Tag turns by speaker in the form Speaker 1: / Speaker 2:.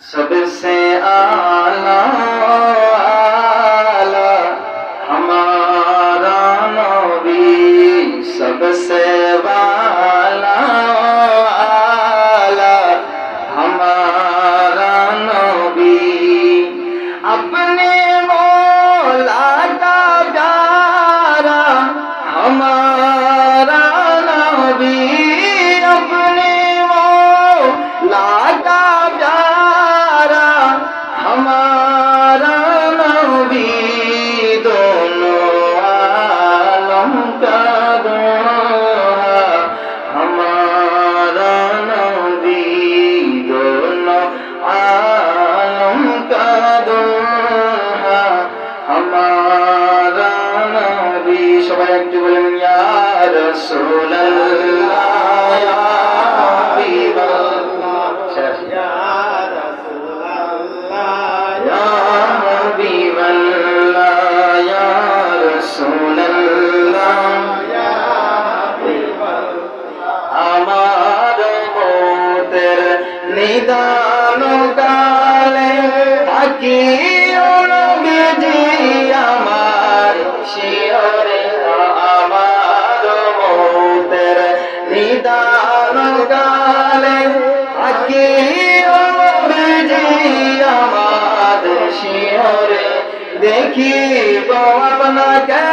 Speaker 1: सबसे आला आला हमारा नबी, सबसे वाला आला हमारा नबी। अपने मौला का प्यारा हमारा नबी, अपने मौला का प्यारा हमारा नबी, दोनों आलम का दूल्हा हमारा नबी, दोनों आलम का दूल्हा हमारा नबी। সবাই একটু বলেন ইয়া রাসূলুল্লাহ ইয়া হাবিবাল্লাহ, ইয়া রাসূলুল্লাহ ইয়া হাবিবাল্লাহ, ইয়া রাসূলুল্লাহ ইয়া হাবিবাল্লাহ। আমার মতের নিদান কালে থাকিও নবীজি আমার শিয়রে, আমার মতের নিদান কালে থাকিও নবীজি আমার শিয়রে, দেখিব আপনাকে